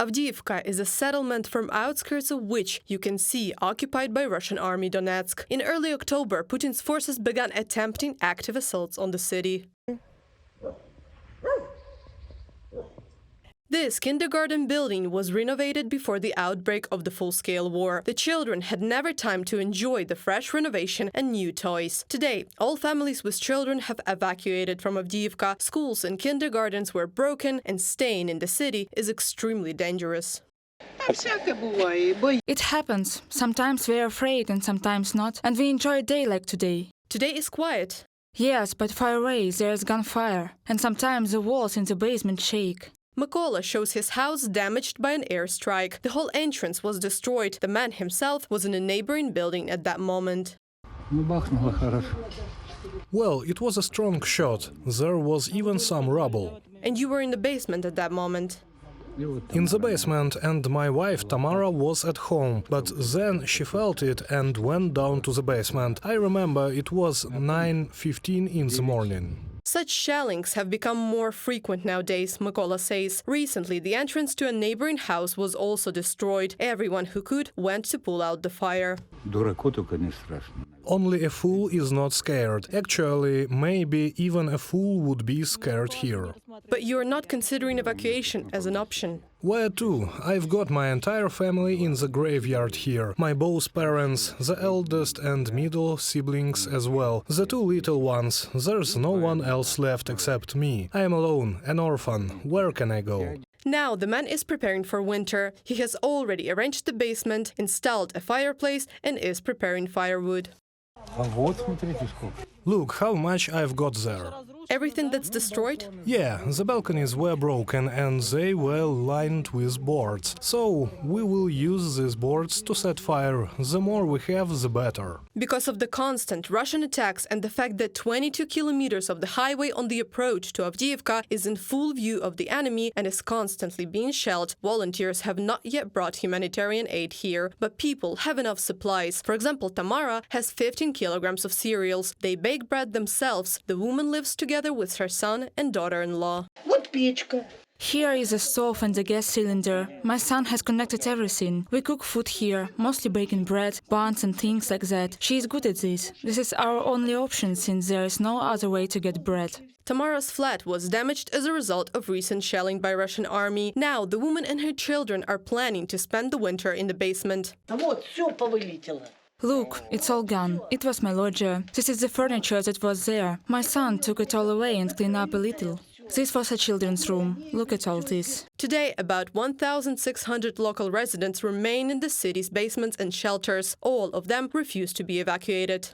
Avdiivka is a settlement from outskirts of which you can see occupied by Russian army Donetsk. In early October, Putin's forces began attempting active assaults on the city. This kindergarten building was renovated before the outbreak of the full-scale war. The children had never time to enjoy the fresh renovation and new toys. Today, all families with children have evacuated from Avdiivka. Schools and kindergartens were broken, and staying in the city is extremely dangerous. It happens. Sometimes we're afraid and sometimes not. And we enjoy a day like today. Today is quiet. Yes, but far away there's gunfire. And sometimes the walls in the basement shake. Mykola shows his house damaged by an airstrike. The whole entrance was destroyed. The man himself was in a neighboring building at that moment. Well, it was a strong shot. There was even some rubble. And you were in the basement at that moment. In the basement, and my wife Tamara was at home, but then she felt it and went down to the basement. I remember it was 9:15 in the morning. Such shellings have become more frequent nowadays, Mykola says. Recently, the entrance to a neighboring house was also destroyed. Everyone who could went to pull out the fire. Only a fool is not scared. Actually, maybe even a fool would be scared here. But you are not considering evacuation as an option. Where to? I've got my entire family in the graveyard here. My both parents, the eldest and middle siblings as well. The two little ones. There's no one else left except me. I am alone, an orphan. Where can I go? Now the man is preparing for winter. He has already arranged the basement, installed a fireplace, and is preparing firewood. Look how much I've got there. Everything that's destroyed? Yeah, the balconies were broken and they were lined with boards. So we will use these boards to set fire. The more we have, the better. Because of the constant Russian attacks and the fact that 22 kilometers of the highway on the approach to Avdiivka is in full view of the enemy and is constantly being shelled, volunteers have not yet brought humanitarian aid here. But people have enough supplies. For example, Tamara has 15 kilograms of cereals. They bake bread themselves. The woman lives together with her son and daughter-in-law. Here is a stove and a gas cylinder. My son has connected everything. We cook food here, mostly baking bread, buns and things like that. She is good at this. This is our only option since there is no other way to get bread. Tamara's flat was damaged as a result of recent shelling by Russian army. Now the woman and her children are planning to spend the winter in the basement. Look, it's all gone. It was my lodger. This is the furniture that was there. My son took it all away and cleaned up a little. This was a children's room. Look at all this. Today, about 1,600 local residents remain in the city's basements and shelters. All of them refuse to be evacuated.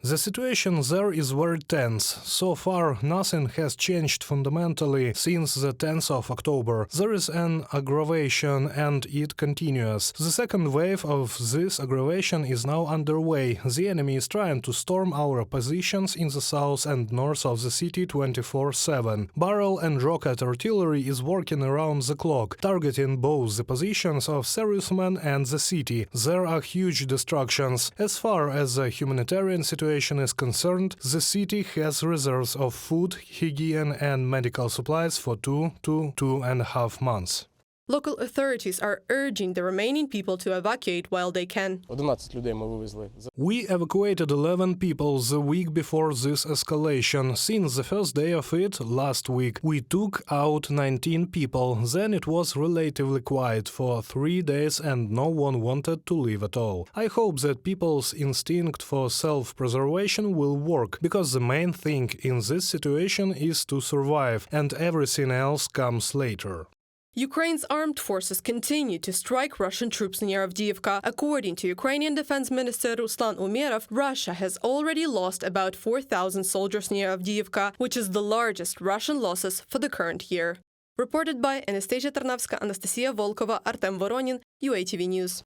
The situation there is very tense. So far, nothing has changed fundamentally since the 10th of October. There is an aggravation and it continues. The second wave of this aggravation is now underway. The enemy is trying to storm our positions in the south and north of the city 24/7. Barrel and rocket artillery is working around the clock, targeting both the positions of servicemen and the city. There are huge destructions. As far as the humanitarian situation is concerned, the city has reserves of food, hygiene and medical supplies for 2 to 2.5 months. Local authorities are urging the remaining people to evacuate while they can. We evacuated 11 people the week before this escalation. Since the first day of it, last week, we took out 19 people. Then it was relatively quiet for 3 days and no one wanted to leave at all. I hope that people's instinct for self-preservation will work, because the main thing in this situation is to survive, and everything else comes later. Ukraine's armed forces continue to strike Russian troops near Avdiivka. According to Ukrainian Defense Minister Ruslan Umerov, Russia has already lost about 4,000 soldiers near Avdiivka, which is the largest Russian losses for the current year. Reported by Anastasia Tarnavska, Anastasia Volkova, Artem Voronin, UATV News.